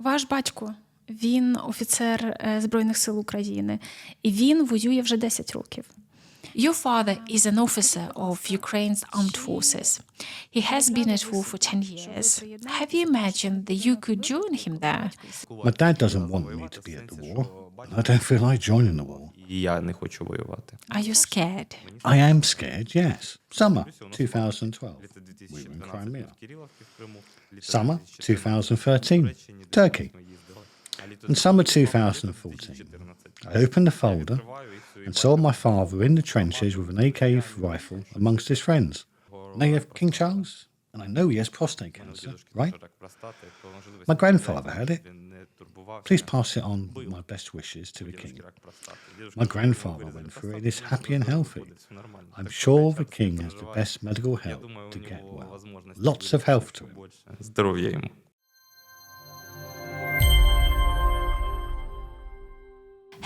Ваш батько, він офіцер Збройних сил України, і він воює вже 10 років. Your father is an officer of Ukraine's armed forces. He has been at war for 10 years. Have you imagined that you could join him there? My dad doesn't want me to be at the war. I don't feel like joining the war. І я не хочу воювати. Are you scared? I am scared, yes. Summer 2012, we were in Crimea. Summer 2013, Turkey. And summer 2014, I opened the folder and saw my father in the trenches with an AK rifle amongst his friends. And they have King Charles, and I know he has prostate cancer, right? My grandfather had it. Please pass it on with my best wishes to the king. My grandfather went through it, is happy and healthy. I'm sure the king has the best medical help to get well. Lots of health to him. Здоров'я йому.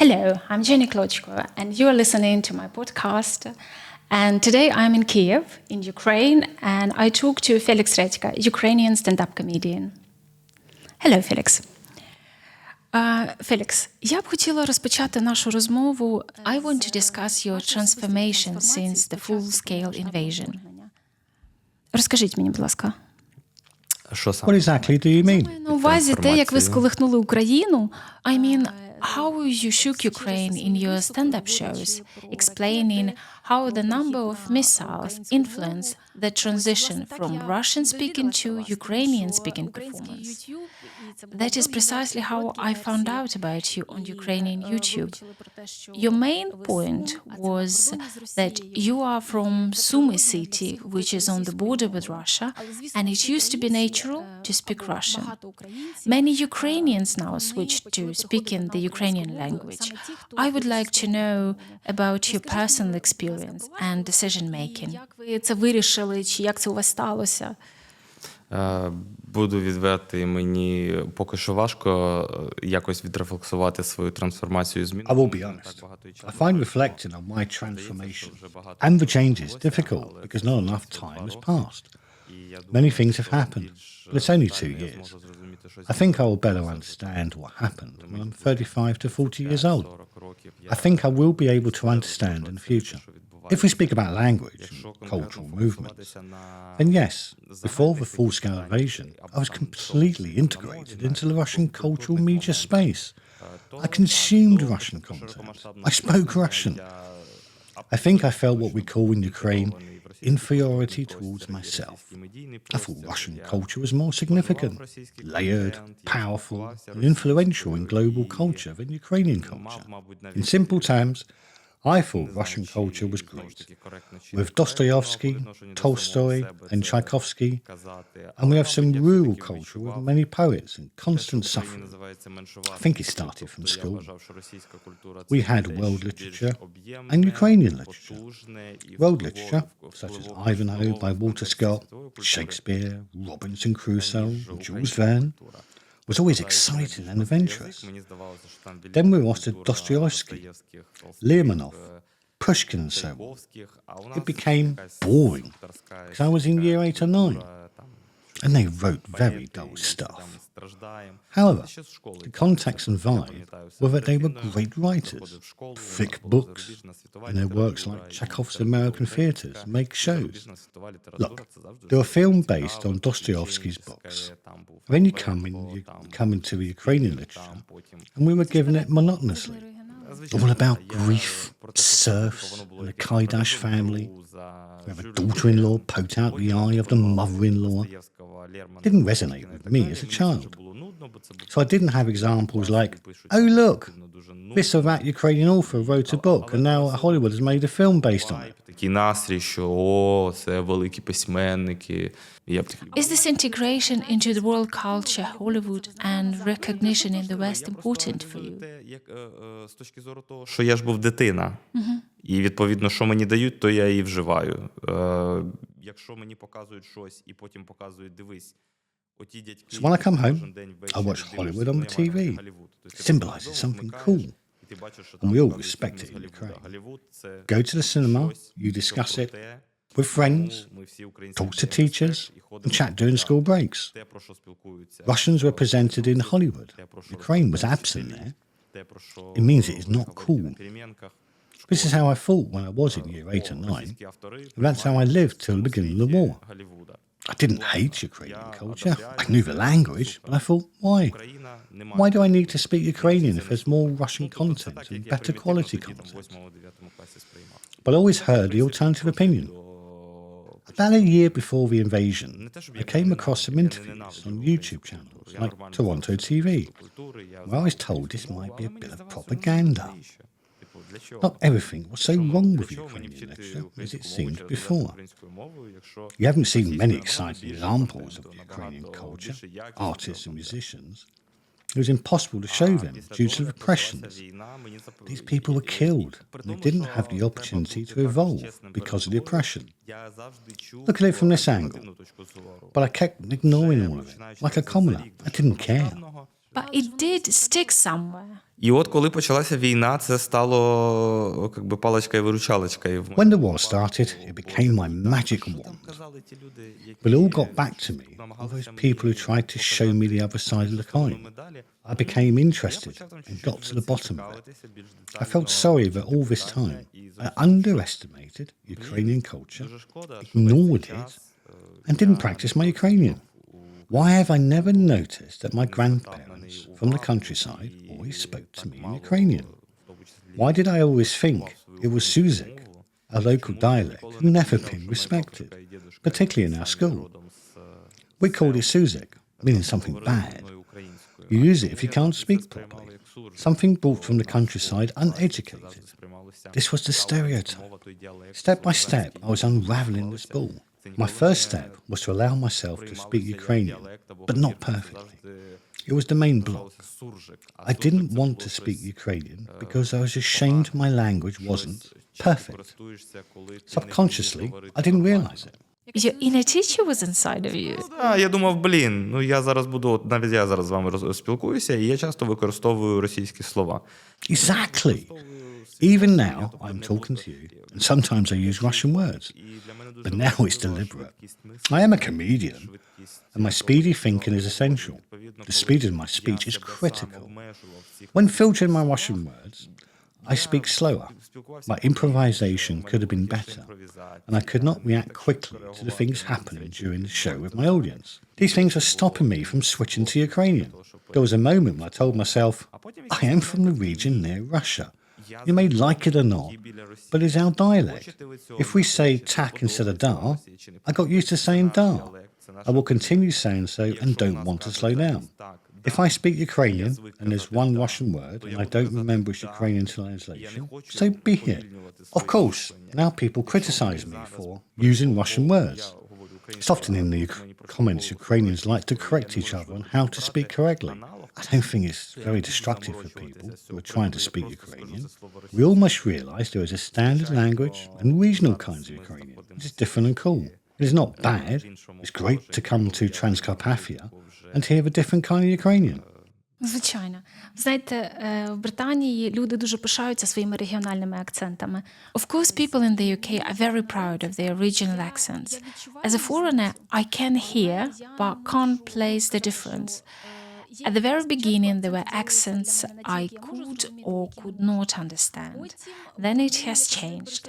Hello, I'm Jenny Klochko, and you are listening to my podcast. And today I'm in Kiev, in Ukraine, and I talk to Felix Redka, Ukrainian stand-up comedian. Hello, Felix. Felix, я б хотіла розпочати нашу розмову. I want to discuss your transformation since the full-scale invasion. Розкажіть мені, будь ласка. Що саме? What exactly do you mean? На увазі те, як ви сколихнули Україну. I mean, how you shook Ukraine in your stand-up shows, explaining how the number of missiles influence the transition from Russian-speaking to Ukrainian-speaking performance. That is precisely how I found out about you on Ukrainian YouTube. Your main point was that you are from Sumy city, which is on the border with Russia, and it used to be natural to speak Russian. Many Ukrainians now switched to speaking the Ukrainian language. I would like to know about your personal experience and decision-making. Як ви це вирішили, чи як це у вас сталося? Буду відвертий, мені поки що важко якось відрефлексувати свою трансформацію і зміну. I will be honest. I find reflecting on my transformation and the changes difficult because not enough time has passed. Many things have happened, but it's only 2 years. I think I will better understand what happened when I'm 35 to 40 years old. I think I will be able to understand in the future. If we speak about language and cultural movements, then yes, before the full-scale invasion, I was completely integrated into the Russian cultural media space. I consumed Russian content. I spoke Russian. I think I felt what we call in Ukraine inferiority towards myself. I thought Russian culture was more significant, layered, powerful, and influential in global culture than Ukrainian culture. In simple terms, I thought Russian culture was great, with Dostoevsky, Tolstoy, and Tchaikovsky, and we have some rural culture with many poets and constant suffering. I think it started from school. We had world literature and Ukrainian literature. World literature, such as Ivanhoe by Walter Scott, Shakespeare, Robinson Crusoe, and Jules Verne, was always exciting and adventurous. Then we were to Dostoevsky, Leonov, Pushkin and so on. It became boring because I was in year 8 or 9 and they wrote very dull stuff. However, the context and vibe were that they were great writers, thick books, and their works like Chekhov's American theatres make shows. Look, they were filmed based on Dostoevsky's books. Then you come into the Ukrainian literature, and we were given it monotonously. All about grief, serfs, and the Kaidash family. We have a daughter-in-law poked out the eye of the mother-in-law. It didn't resonate with me as a child. So I didn't have examples like, oh look, this or that Ukrainian author wrote a book and now Hollywood has made a film based on it. Такий настрій, що це великі письменники. Is this integration into the world culture, Hollywood, and recognition in the West important for you? З точки зору того, що я ж був дитина. І, відповідно, що мені дають, то я і вживаю. Якщо мені показують щось і потім показують, дивись, оті дядьки... So when I come home, I watch Hollywood on the TV. It symbolizes something cool. And we all respect it in Ukraine. Go to the cinema, you discuss it, with friends, talk to teachers, and chat during school breaks. Russians were presented in Hollywood. Ukraine was absent there. It means it is not cool. This is how I thought when I was in year 8 and 9, and that's how I lived till the beginning of the war. I didn't hate Ukrainian culture. I knew the language, but I thought, why? Why do I need to speak Ukrainian if there's more Russian content and better quality content? But I always heard the alternative opinion. About a year before the invasion, I came across some interviews on YouTube channels like Toronto TV, where I was told this might be a bit of propaganda. Not everything was so wrong with Ukrainian literature as it seemed before. You haven't seen many exciting examples of the Ukrainian culture, artists and musicians. It was impossible to show them due to the repressions. These people were killed, and they didn't have the opportunity to evolve because of the oppression. Look at it from this angle. But I kept ignoring all of it, like a commoner. I didn't care. But it did stick somewhere. І от коли почалася війна, це стало якби паличкою-виручалочкою. When the war started, it became my magic wand. But it all got back to me, all those people who tried to show me the other side of the coin. I became interested and got to the bottom of it. I felt sorry that all this time I underestimated Ukrainian culture, ignored it, and didn't practice my Ukrainian. Why have I never noticed that my grandparents from the countryside always spoke to me in Ukrainian? Why did I always think it was Suzik, a local dialect who never been respected, particularly in our school? We called it Suzik, meaning something bad. You use it if you can't speak properly, something brought from the countryside uneducated. This was the stereotype. Step by step, I was unravelling this ball. My first step was to allow myself to speak Ukrainian, but not perfectly. It was the main block. I didn't want to speak Ukrainian because I was ashamed my language wasn't perfect. Subconsciously, I didn't realize it. Your inner teacher was inside of you. Я думав, я зараз буду, навіть я зараз з вами спілкуюся, і я часто використовую російські слова. Exactly. Even now, I'm talking to you, and sometimes I use Russian words. But now it's deliberate. I am a comedian, and my speedy thinking is essential. The speed of my speech is critical. When filtering my Russian words, I speak slower. My improvisation could have been better, and I could not react quickly to the things happening during the show with my audience. These things are stopping me from switching to Ukrainian. There was a moment when I told myself, I am from the region near Russia. You may like it or not, but it's our dialect. If we say tak instead of da, I got used to saying da. I will continue saying so and don't want to slow down. If I speak Ukrainian and there's one Russian word and I don't remember its Ukrainian translation, so be it. Of course, now people criticize me for using Russian words. It's often in the comments Ukrainians like to correct each other on how to speak correctly. I don't think it's very destructive for people who are trying to speak Ukrainian. We all must realise there is a standard language and regional kinds of Ukrainian. It's different and cool. It is not bad. It's great to come to Transcarpathia and hear a different kind of Ukrainian. Звичайно. Знаєте, в Британії люди дуже пишаються своїми регіональними акцентами. Of course, people in the UK are very proud of their regional accents. As a foreigner, I can hear, but can't place the difference. At the very beginning, there were accents I could or could not understand. Then it has changed.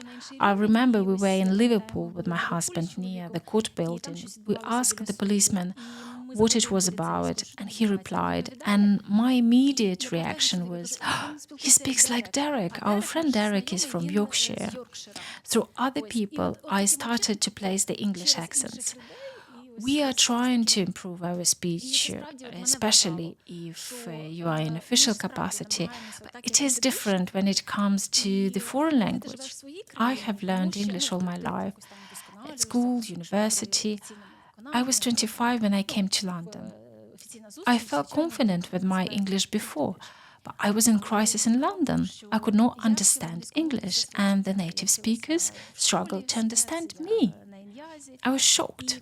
I remember we were in Liverpool with my husband near the court building. We asked the policeman what it was about, and he replied, and my immediate reaction was, he speaks like Derek. Our friend Derek is from Yorkshire. Through other people, I started to place the English accents. We are trying to improve our speech, especially if you are in official capacity. But it is different when it comes to the foreign language. I have learned English all my life, at school, university. I was 25 when I came to London. I felt confident with my English before, but I was in crisis in London. I could not understand English, and the native speakers struggled to understand me. I was shocked.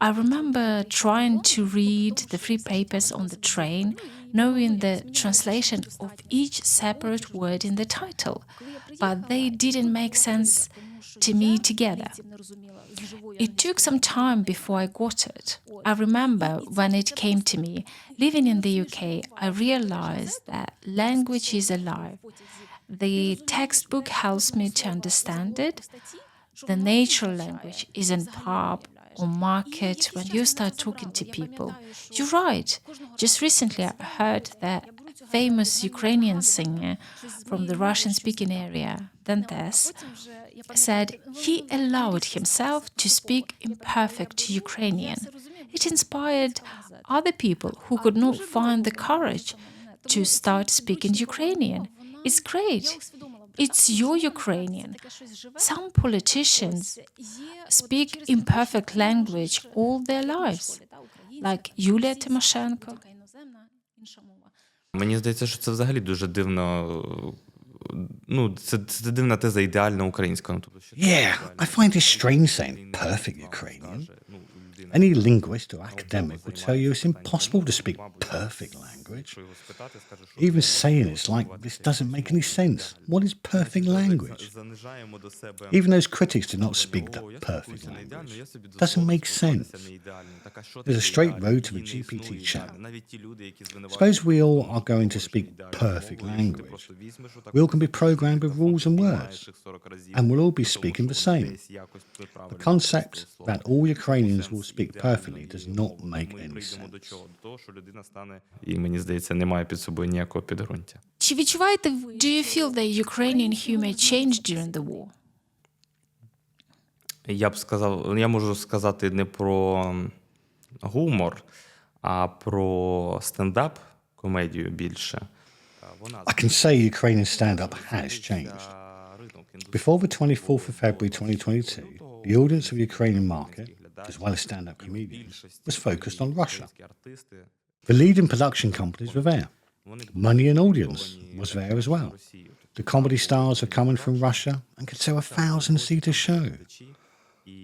I remember trying to read the free papers on the train, knowing the translation of each separate word in the title, but they didn't make sense to me together. It took some time before I got it. I remember when it came to me, living in the UK, I realized that language is alive. The textbook helps me to understand it. The natural language is in pub or market when you start talking to people. You're right. Just recently I heard that famous Ukrainian singer from the Russian-speaking area, Dantes, said he allowed himself to speak imperfect Ukrainian. It inspired other people who could not find the courage to start speaking Ukrainian. It's great. It's your Ukrainian. Some politicians speak imperfect language all their lives, like Yulia Tymoshenko. Мені здається, що це взагалі дуже дивно. Ну, це дивна теза ідеальна українська. Ну, тобто, Yeah, I find it strange saying perfect Ukrainian. Any linguist or academic will tell you it's impossible to speak perfect language. Even saying it's like this doesn't make any sense. What is perfect language? Even those critics do not speak that perfect language. It doesn't make sense. There's a straight road to the GPT chat. Suppose we all are going to speak perfect language. We all can be programmed with rules and words, and we'll all be speaking the same. The concept that all Ukrainians will speak perfectly does not make any sense. І мені здається, немає під собою ніякого підґрунтя. Чи відчуваєте ви? Do you feel the Ukrainian humor changed during the war? Я б сказав, я можу сказати не про гумор, а про стендап-комедію більше. I can say Ukrainian stand-up has changed. Before the 24th of February 2022, the audience of the Ukrainian market, as well as stand-up comedians, was focused on Russia. The leading production companies were there. Money and audience was there as well. The comedy stars are coming from Russia and could sell a 1,000-seater show.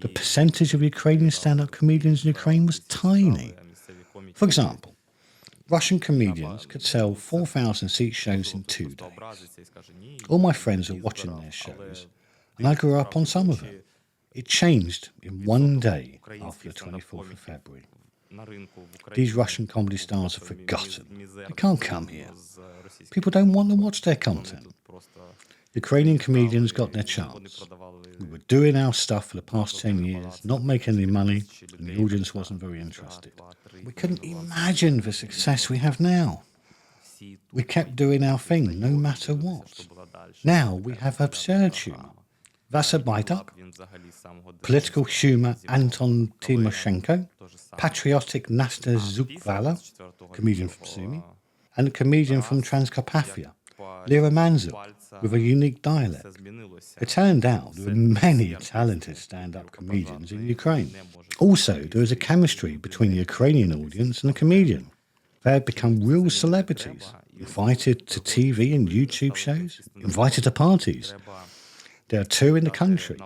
The percentage of Ukrainian stand-up comedians in Ukraine was tiny. For example, Russian comedians could sell 4,000-seat shows in 2 days. All my friends were watching their shows, and I grew up on some of them. It changed in 1 day after the 24th of February. These Russian comedy stars are forgotten. They can't come here. People don't want to watch their content. Ukrainian comedians got their chance. We were doing our stuff for the past 10 years, not making any money, and the audience wasn't very interested. We couldn't imagine the success we have now. We kept doing our thing, no matter what. Now we have absurd humor. Vasa Baidak, political humor Anton Timoshenko, patriotic Nasta Zukvala, comedian from Sumy, and a comedian from Transcarpathia, Lira Manzil, with a unique dialect. It turned out there were many talented stand-up comedians in Ukraine. Also, there was a chemistry between the Ukrainian audience and the comedian. They had become real celebrities, invited to TV and YouTube shows, invited to parties. There are 2 in the country.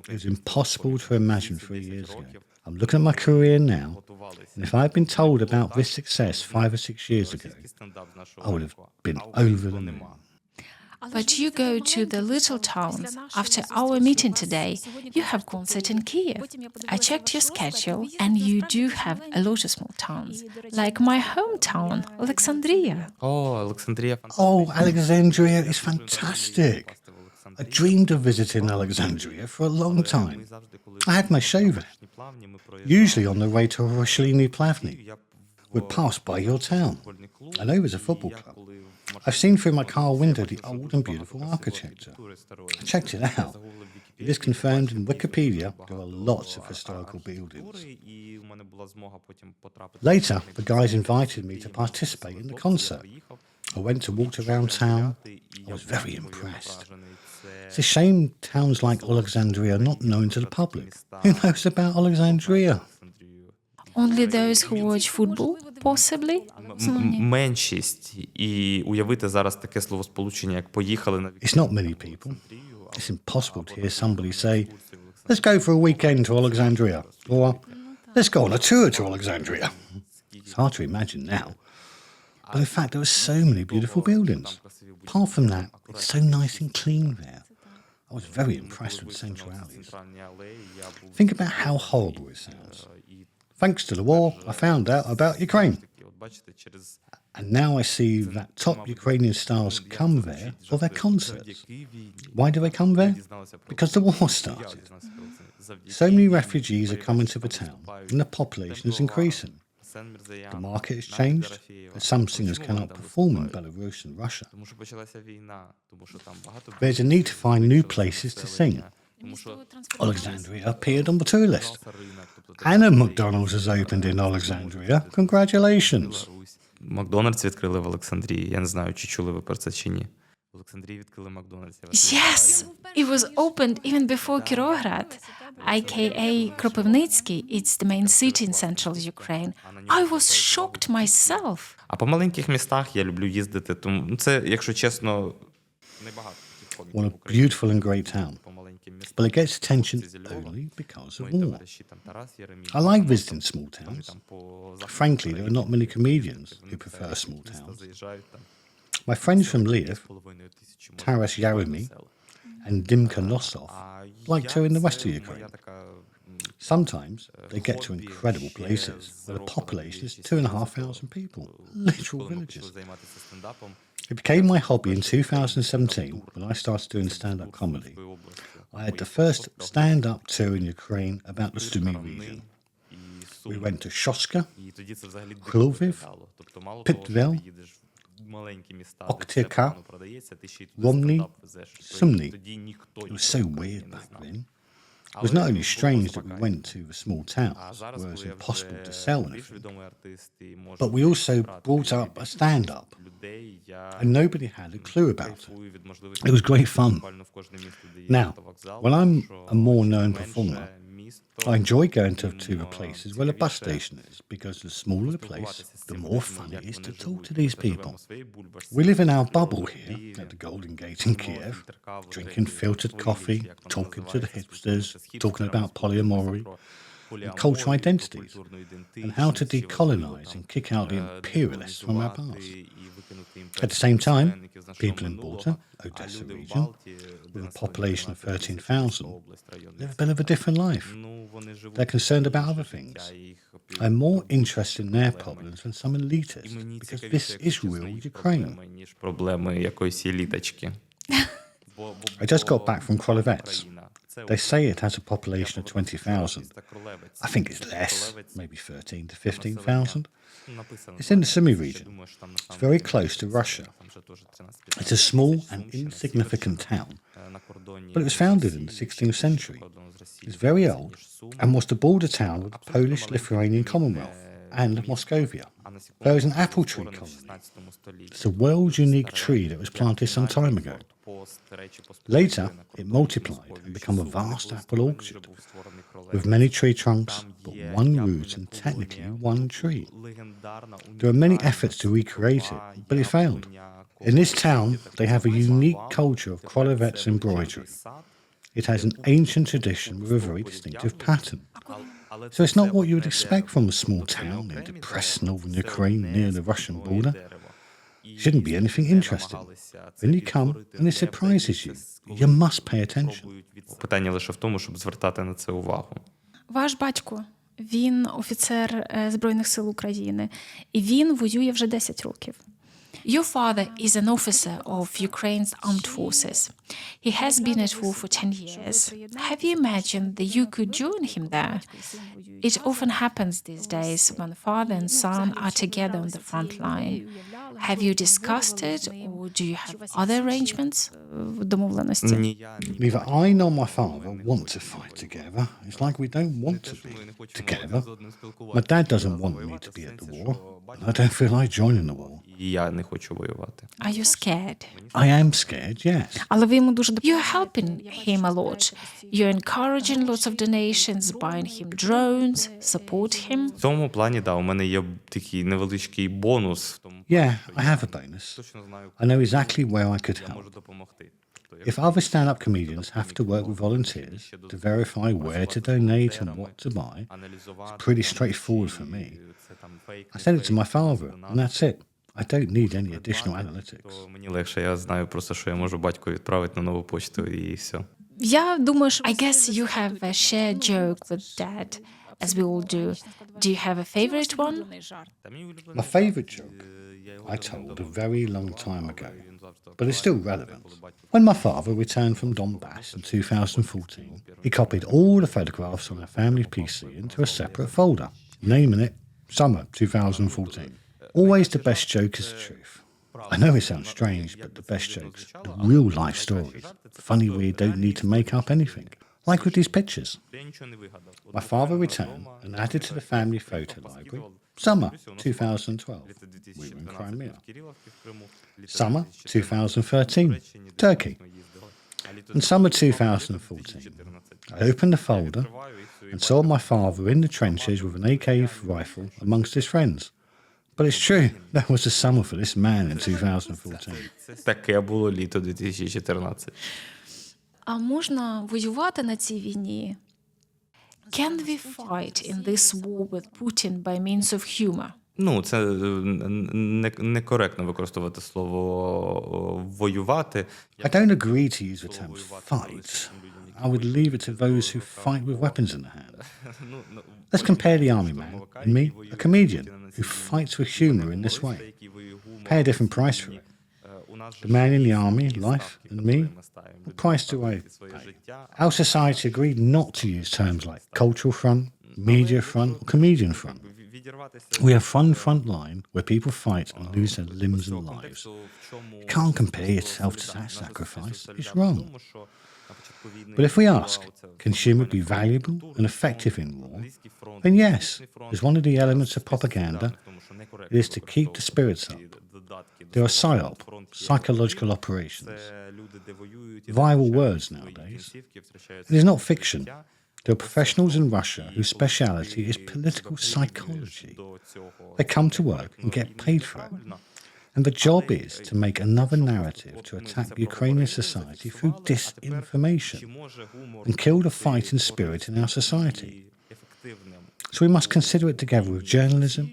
It was impossible to imagine 3 years ago. I'm looking at my career now, and if I had been told about this success 5 or 6 years ago, I would have been over the moon. But you go to the little towns. After our meeting today, you have concert in Kiev. I checked your schedule, and you do have a lot of small towns, like my hometown, Alexandria. Alexandria. Oh, Alexandria is fantastic. I dreamed of visiting Alexandria for a long time. I had my show there, usually on the way to Roshilny Plavny. We'd pass by your town. I know there's a football club. I've seen through my car window the old and beautiful architecture. I checked it out. It is confirmed in Wikipedia there are lots of historical buildings. Later, the guys invited me to participate in the concert. I went to walk around town. I was very impressed. It's a shame towns like Alexandria are not known to the public. Who knows about Alexandria? Only those who watch football, possibly? Меншість. І уявити зараз таке словосполучення, як «поїхали на...» It's not many people. It's impossible to hear somebody say, let's go for a weekend to Alexandria, or let's go on a tour to Alexandria. It's hard to imagine now. But in fact, there are so many beautiful buildings. Apart from that, it's so nice and clean there. I was very impressed with central alleys. Think about how horrible it sounds. Thanks to the war, I found out about Ukraine. And now I see that top Ukrainian stars come there for their concerts. Why do they come there? Because the war started. So many refugees are coming to the town, and the population is increasing. The market has changed, and some singers cannot perform in Belarus and Russia. There's a need to find new places to sing. Alexandria appeared on the tour list. And a McDonald's has opened in Alexandria. Congratulations! Макдональдс відкрили в Олександрії. Я не знаю, чи чули ви про це чи ні. В Олександрії відкрили Макдональдс. Yes, it was opened even before Kyrgyzstan, aka Kropivnitsky. It's the main city in central Ukraine. I was shocked myself. А по маленьких містах я люблю їздити, тому це, якщо чесно, небагато. What a beautiful and great town. But it gets attention only because of war. I like visiting small towns. Frankly, there are not many comedians who prefer small towns. My friends from Lviv, Taras Yaremy and Dimka Nosov, like to in the west of Ukraine. Sometimes they get to incredible places where the population is 2,500 people, literal villages. It became my hobby in 2017 when I started doing stand-up comedy. I had the first stand-up tour in Ukraine about the Sumy region. We went to Shoska, Lviv, Pitvel, Oktyarka, Romny, Sumny. It was so weird back then. It was not only strange that we went to the small towns where it was impossible to sell anything, but we also brought up a stand-up, and nobody had a clue about it. It was great fun. Now, when I'm a more known performer, I enjoy going to the places where the bus station is, because the smaller the place, the more fun it is to talk to these people. We live in our bubble here at the Golden Gate in Kiev, drinking filtered coffee, talking to the hipsters, talking about polyamory and cultural identities, and how to decolonize and kick out the imperialists from our past. At the same time, people in Balta, Odessa region, with a population of 13,000, live a bit of a different life. They're concerned about other things. I'm more interested in their problems than some elitists, because this is real Ukraine. I just got back from Krolevets. They say it has a population of 20,000. I think it's less, maybe 13 to 15,000. It's in the Sumy region. It's very close to Russia. It's a small and insignificant town, but it was founded in the 16th century. It's very old and was the border town of the Polish-Lithuanian Commonwealth and Moscovia. There is an apple tree colony. It's a world's unique tree that was planted some time ago. Later, it multiplied and became a vast apple orchard, with many tree trunks, but one root and technically one tree. There were many efforts to recreate it, but it failed. In this town, they have a unique culture of Krolevets embroidery. It has an ancient tradition with a very distinctive pattern. So it's not what you would expect from a small town in depressed northern Ukraine near the Russian border. It shouldn't be anything interesting. When you come and it surprises you, you must pay attention. Питання лише в тому, щоб звертати на це увагу. Ваш батько, він офіцер Збройних сил України, і він воює вже 10 років. Your father is an officer of Ukraine's armed forces. He has been at war for 10 years. Have you imagined that you could join him there? It often happens these days when father and son are together on the front line. Have you discussed it, or do you have other arrangements? Домовленості? Neither I nor my father want to fight together. It's like we don't want to be together. My dad doesn't want me to be at the war, and I don't feel like joining the war. І я не хочу воювати. Are you scared? I am scared, yes. Але ви йому дуже You're helping him a lot. You're encouraging lots of donations, buying him drones, support him. В цьому плані, да, у мене є такий невеличкий бонус. Yeah, I have a bonus. I know exactly where I could help. If other stand-up comedians have to work with volunteers to verify where to donate and what to buy, it's pretty straightforward for me. I send it to my father, and that's it. I don't need any additional analytics. Мені легше, я знаю просто, що я можу батьку відправити на нову почту і все. Я думаю, що I guess you have a shared joke with Dad, as we all do. Do you have a favorite one? My favourite joke I told a very long time ago, but it's still relevant. When my father returned from Donbass in 2014, he copied all the photographs on our family PC into a separate folder, naming it Summer 2014. Always the best joke is the truth. I know it sounds strange, but the best jokes, the real life stories, funny where you don't need to make up anything, like with these pictures. My father returned and added to the family photo library Summer 2012, we were in Crimea. Summer 2013, Turkey. And summer 2014, I opened the folder and saw my father in the trenches with an AK rifle amongst his friends. But it's true, there was a summer for this man in 2014. Таке було літо 2014. А можна воювати на цій війні? Can we fight in this war with Putin by means of humor? Ну, це некоректно використовувати слово «воювати». I don't agree to use the terms fight. I would leave it to those who fight with weapons in the hand. Let's compare the army man and me, a comedian, who fights with humour in this way. Pay a different price for it. The man in the army, life, and me, what price do I pay? Our society agreed not to use terms like cultural front, media front, or comedian front. We have frontline where people fight and lose their limbs and lives. You can't compare yourself to that sacrifice. It's wrong. But if we ask, can humour be valuable and effective in war? Then yes, as one of the elements of propaganda, it is to keep the spirits up. There are psyop, psychological operations. Viral words nowadays. It is not fiction. There are professionals in Russia whose speciality is political psychology. They come to work and get paid for it. And the job is to make another narrative to attack Ukrainian society through disinformation and kill the fighting spirit in our society. So we must consider it together with journalism,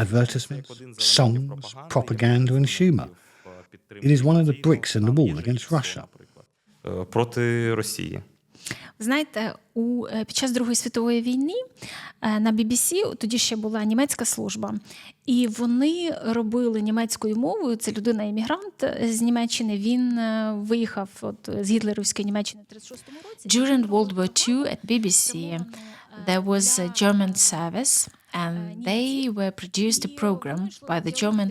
advertisements, songs, propaganda and humour. It is one of the bricks in the wall against Russia. Проти Росії. Знаєте, під час Другої світової війни на BBC, тоді ще була німецька служба, і вони робили німецькою мовою, це людина-іммігрант з Німеччини, він виїхав з гітлерівської Німеччини в 36-му році. During World War II at BBC, there was a German service, and they were produced a program by the German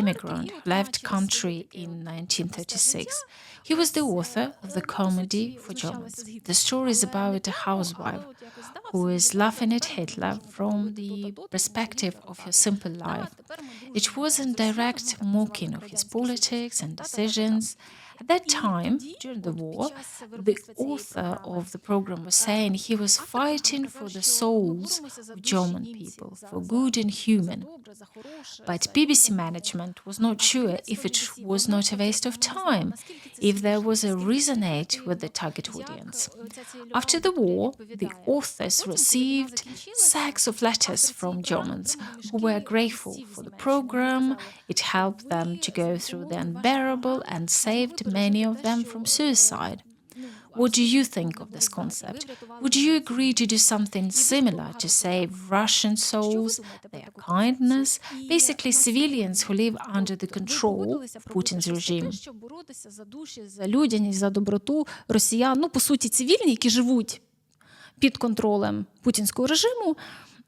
immigrant who left country in 1936. He was the author of the comedy for Germans. The story is about a housewife who is laughing at Hitler from the perspective of her simple life. It wasn't direct mocking of his politics and decisions. At that time, during the war, the author of the program was saying he was fighting for the souls of German people, for good and human. But BBC management was not sure if it was not a waste of time, if there was a resonate with the target audience. After the war, the authors received sacks of letters from Germans who were grateful for the program. It helped them to go through the unbearable and saved many of them from suicide. What do you think of this concept? Would you agree to do something similar to save Russian souls, their kindness, basically civilians who live under the control of Putin's regime? За людяність, за доброту росіян, ну, по суті, цивільні, які живуть під контролем путінського режиму,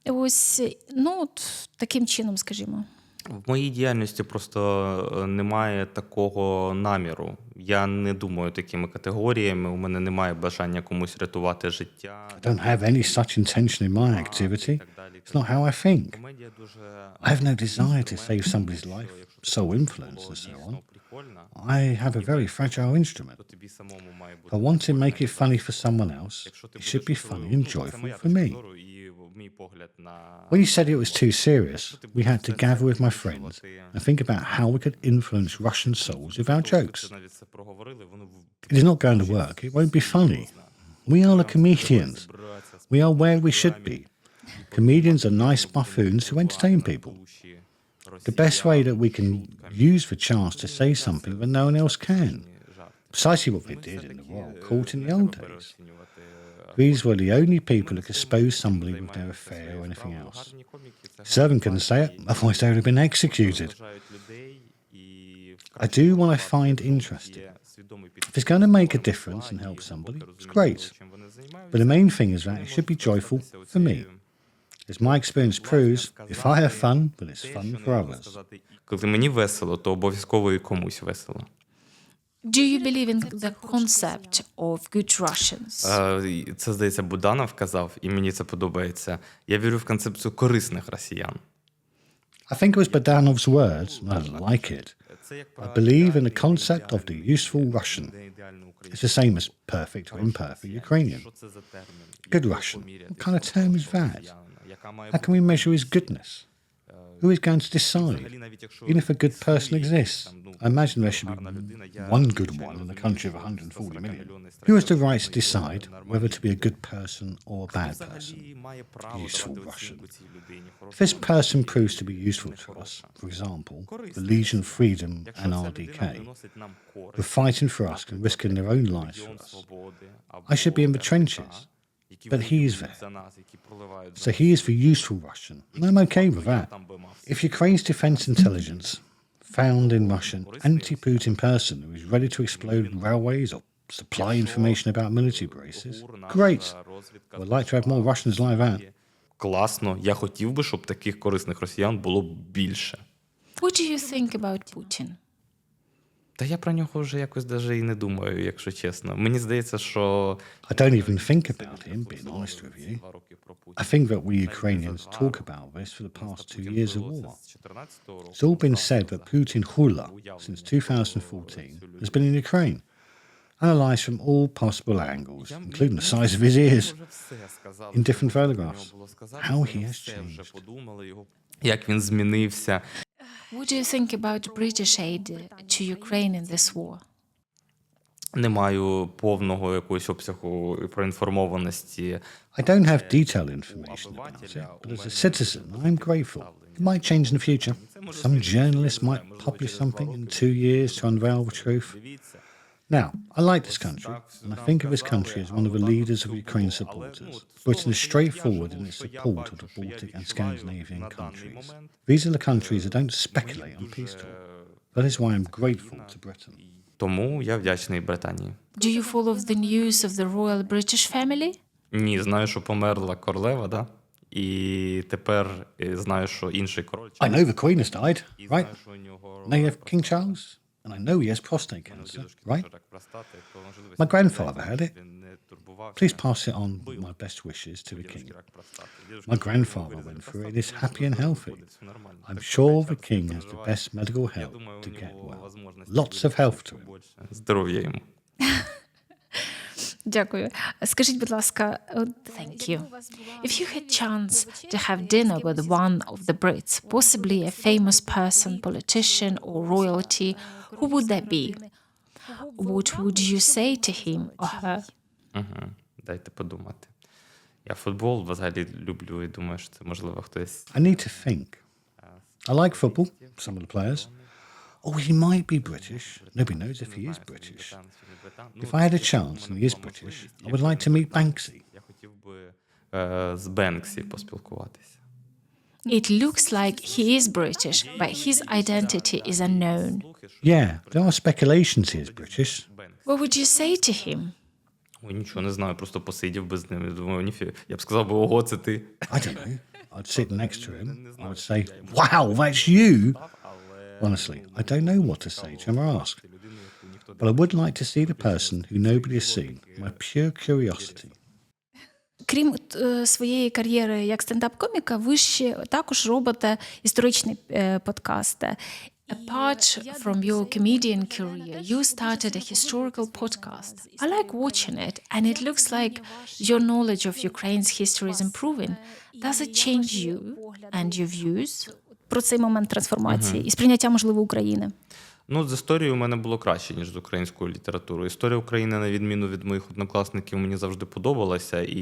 ось, ну, от, таким чином, скажімо. В моїй діяльності просто немає такого наміру. Я не думаю такими категоріями, у мене немає бажання комусь рятувати життя. I don't have any such intention in my activity. It's not how I think. I have no desire to save somebody's life, soul influence and so on. I have a very fragile instrument. If I want to make it funny for someone else, it should be funny and joyful for me. When you said it was too serious, we had to gather with my friends and think about how we could influence Russian souls with our jokes. It is not going to work. It won't be funny. We are the comedians. We are where we should be. Comedians are nice buffoons who entertain people. The best way that we can use the chance to say something that no one else can. precisely what they did in the royal court in the old days. These were the only people who could expose somebody with their affair or anything else. Servant couldn't say it, otherwise they would have been executed. I do what I find interesting. If it's going to make a difference and help somebody, it's great. But the main thing is that it should be joyful for me. As my experience proves, if I have fun, then it's fun for others. Коли мені весело, то обов'язково і комусь весело. Do you believe in the concept of good Russians? Це, здається, Буданов казав, і мені це подобається. Я вірю в концепцію корисних росіян. I think it was Bogdanov's words, and I like it. I believe in the concept of the useful Russian. It's the same as perfect or imperfect Ukrainian. Good Russian. What kind of term is that? How can we measure his goodness? Who is going to decide? Even if a good person exists, I imagine there should be one good one in a country of 140 million. Who has the right to decide whether to be a good person or a bad person? Useful Russian. If this person proves to be useful to us, for example, the Legion of Freedom and RDK, who are fighting for us and risking their own lives for us, I should be in the trenches. But he is there. So he is the useful Russian, and I'm okay with that. If Ukraine's defense intelligence found in Russia an anti-Putin person who is ready to explode railways or supply information about military bases, great. I would like to have more Russians like that. Класно. Я хотів би, щоб таких корисних росіян було більше. What do you think about Putin? Та я про нього вже якось даже і не думаю, якщо чесно. Мені здається, що... I don't even think about him, being honest with you. I think that we Ukrainians talk about this for the past 2 years of war. It's all been said that Putin hula, since 2014, has been in Ukraine, analysed from all possible angles, including the size of his ears, in different photographs. How he has changed. Як він змінився. What do you think about British aid to Ukraine in this war? Не маю повного якогось обсягу проінформованості. I don't have detailed information about it, but as a citizen, I'm grateful. It might change in the future. Some journalist might publish something in 2 years to unveil the truth. Now, I like this country, and I think of this country as one of the leaders of Ukraine's supporters. Britain is straightforward in its support of the Baltic and Scandinavian countries. These are the countries that don't speculate on peace talk. That is why I'm grateful to Britain. Тому я вдячний Британії. Do you follow the news of the royal British family? Ні, знаю, що померла королева, да? І тепер знаю, що інший король... I know the Queen has died, right? Now you have King Charles, and I know he has prostate cancer, right? My grandfather had it. Please pass it on my best wishes to the King. My grandfather went through it and is happy and healthy. I'm sure the King has the best medical help to get well. Lots of health to him. Здоров'я йому. Дякую. Скажіть, будь ласка, thank you. If you had chance to have dinner with one of the Brits, possibly a famous person, politician or royalty, who would that be? What would you say to him or her? Дайте подумати. Я футбол взагалі люблю і думаю, що це можливо хтось... I need to think. I like football, some of the players. Oh, he might be British. Nobody knows if he is British. If I had a chance and he is British, I would like to meet Banksy. Я хотів би з Бенксі поспілкуватися. It looks like he is British, but his identity is unknown. Yeah, there are speculations he is British. What would you say to him? Ой, нічого не знаю, просто посидів би з ним. Я думаю, я б сказав би, ого, це ти. I don't know. I'd sit next to him. I would say, wow, that's you. Honestly, I don't know what to say to him or ask. But I would like to see the person who nobody has seen, my pure curiosity. Крім своєї кар'єри як стендап-коміка, ви ще також робите історичні подкасти. Apart from your comedian career, you started a historical podcast. I like watching it, and it looks like your knowledge of Ukraine's history is improving. Does it change you and your views? Про цей момент трансформації і сприйняття, можливо, України. Ну, з історією у мене було краще, ніж з українською літературою. Історія України, на відміну від моїх однокласників, мені завжди подобалася. І...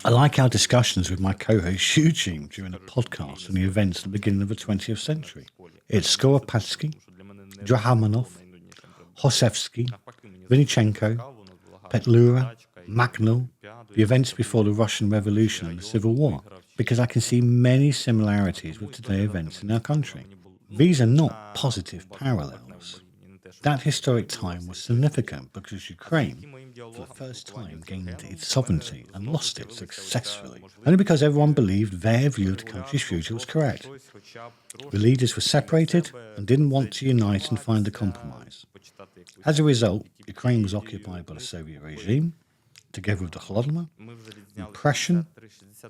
I like our discussions with my co-host Eugene during the podcast and the events at the beginning of the 20th century. It's Skoropadsky, Drahamanov, Hosevsky, Vinichenko, Petlura, Makhno, the events before the Russian Revolution and the Civil War, because I can see many similarities with today's events in our country. These are not positive parallels. That historic time was significant because Ukraine, for the first time, gained its sovereignty and lost it successfully, only because everyone believed their view of the country's future was correct. The leaders were separated and didn't want to unite and find a compromise. As a result, Ukraine was occupied by the Soviet regime, together with the Holodomor, repression,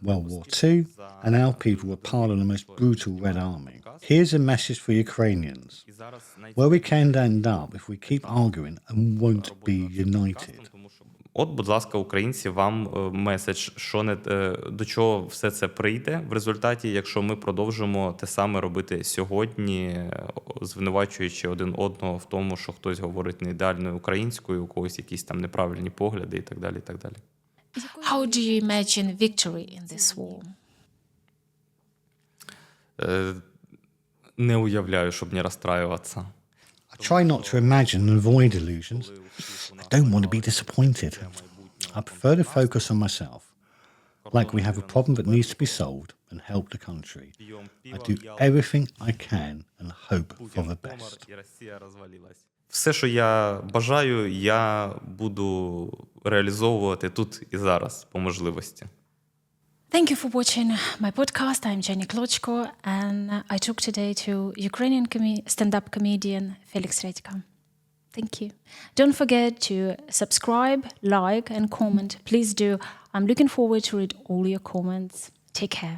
World War II, and our people were part of the most brutal Red Army. Here's a message for Ukrainians. Where we can end up if we keep arguing and won't be united. От, будь ласка, українці, вам меседж, що не до чого все це прийде в результаті, якщо ми продовжимо те саме робити сьогодні, звинувачуючи один одного в тому, що хтось говорить не ідеальною українською, у когось якісь там неправильні погляди і так далі, і так далі. How do you imagine victory in this war? Не уявляю, щоб не розстраюватися. I try not to imagine and avoid illusions. I don't want to be disappointed. I prefer to focus on myself. Like we have a problem that needs to be solved and help the country. I do everything I can and hope for the best. Все, що я бажаю, я буду реалізовувати тут і зараз, по можливості. Thank you for watching my podcast. I'm Jenny Klochko, and I talked today to Ukrainian stand-up comedian Felix Redka. Thank you. Don't forget to subscribe, like, and comment. Please do. I'm looking forward to read all your comments. Take care.